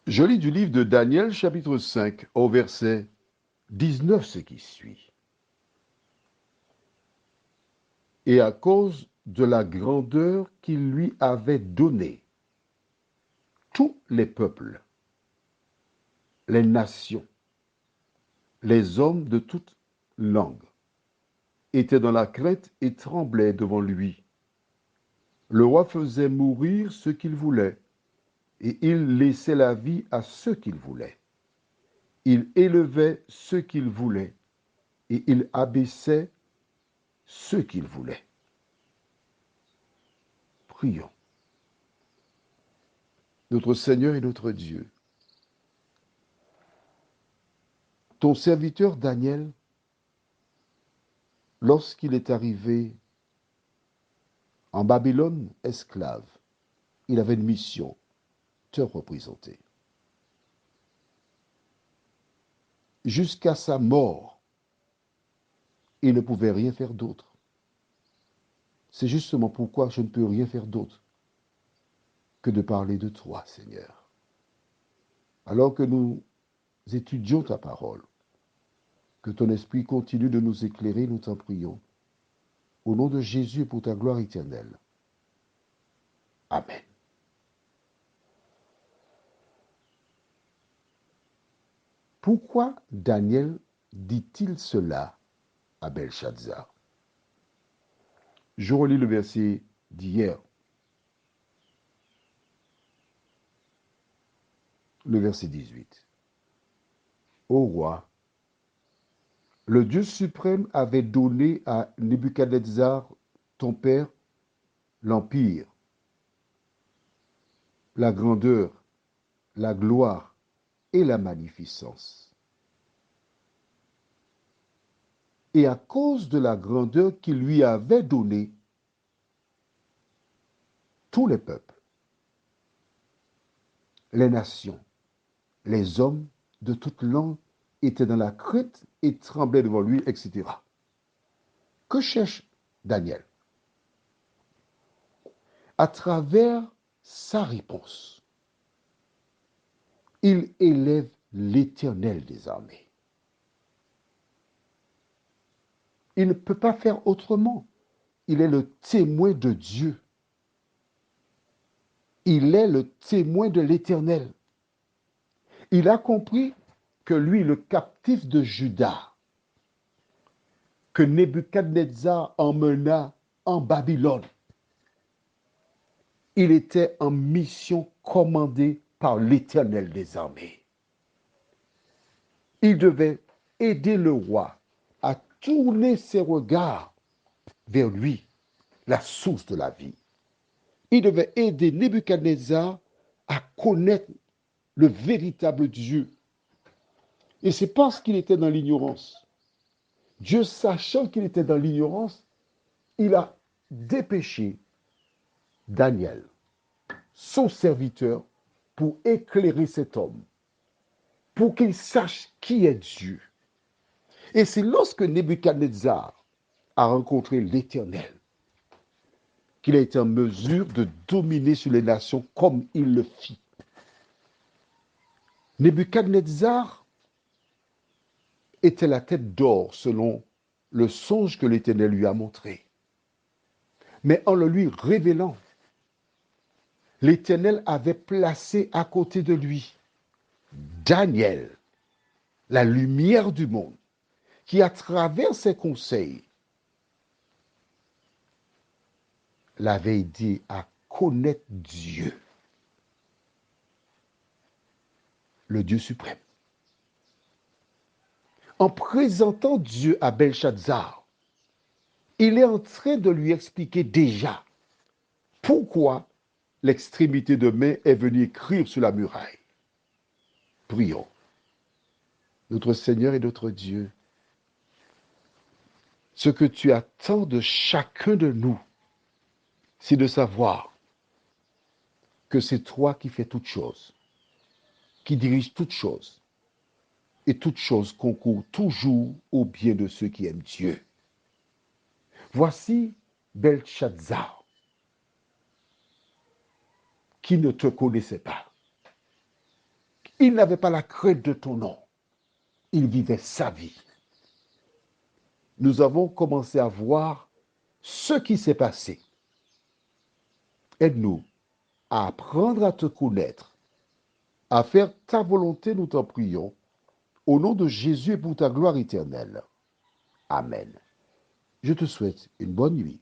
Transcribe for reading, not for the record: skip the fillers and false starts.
Je lis du livre de Daniel, chapitre 5, au verset 19, ce qui suit. Et à cause de la grandeur qu'il lui avait donnée, tous les peuples, les nations, les hommes de toute langue étaient dans la crainte et tremblaient devant lui. Le roi faisait mourir ceux qu'il voulait, et il laissait la vie à ceux qu'il voulait. Il élevait ceux qu'il voulait, et il abaissait ceux qu'il voulait. Prions. Notre Seigneur et notre Dieu, ton serviteur Daniel, lorsqu'il est arrivé en Babylone esclave, il avait une mission, te représenter. Jusqu'à sa mort, il ne pouvait rien faire d'autre. C'est justement pourquoi je ne peux rien faire d'autre que de parler de toi, Seigneur. Alors que nous étudions ta parole, que ton esprit continue de nous éclairer, nous t'en prions. Au nom de Jésus et pour ta gloire éternelle. Amen. Pourquoi Daniel dit-il cela à Belshazzar? Je relis le verset d'hier. Le verset 18. Ô roi, le Dieu suprême avait donné à Nebuchadnezzar, ton père, l'empire, la grandeur, la gloire et la magnificence. Et à cause de la grandeur qu'il lui avait donnée, tous les peuples, les nations, les hommes de toute langue étaient dans la crainte et tremblaient devant lui, etc. Que cherche Daniel? À travers sa réponse, il élève l'Éternel des armées. Il ne peut pas faire autrement. Il est le témoin de Dieu. Il est le témoin de l'Éternel. Il a compris que lui, le captif de Juda, que Nebuchadnezzar emmena en Babylone, il était en mission commandée par l'Éternel des armées. Il devait aider le roi à tourner ses regards vers lui, la source de la vie. Il devait aider Nebuchadnezzar à connaître le véritable Dieu. Et c'est parce qu'il était dans l'ignorance. Dieu, sachant qu'il était dans l'ignorance, il a dépêché Daniel, son serviteur, pour éclairer cet homme, pour qu'il sache qui est Dieu. Et c'est lorsque Nebuchadnezzar a rencontré l'Éternel qu'il a été en mesure de dominer sur les nations comme il le fit. Nebuchadnezzar était la tête d'or selon le songe que l'Éternel lui a montré. Mais en le lui révélant, l'Éternel avait placé à côté de lui Daniel, la lumière du monde, qui à travers ses conseils l'avait aidé à connaître Dieu, le Dieu suprême. En présentant Dieu à Belshazzar, il est en train de lui expliquer déjà pourquoi l'extrémité de main est venue écrire sur la muraille. Prions. Notre Seigneur et notre Dieu, ce que tu attends de chacun de nous, c'est de savoir que c'est toi qui fais toutes choses, qui dirige toutes choses, et toutes choses concourent toujours au bien de ceux qui aiment Dieu. Voici Belshazzar, qui ne te connaissait pas. Il n'avait pas la crainte de ton nom. Il vivait sa vie. Nous avons commencé à voir ce qui s'est passé. Aide-nous à apprendre à te connaître, à faire ta volonté, nous t'en prions, au nom de Jésus et pour ta gloire éternelle. Amen. Je te souhaite une bonne nuit.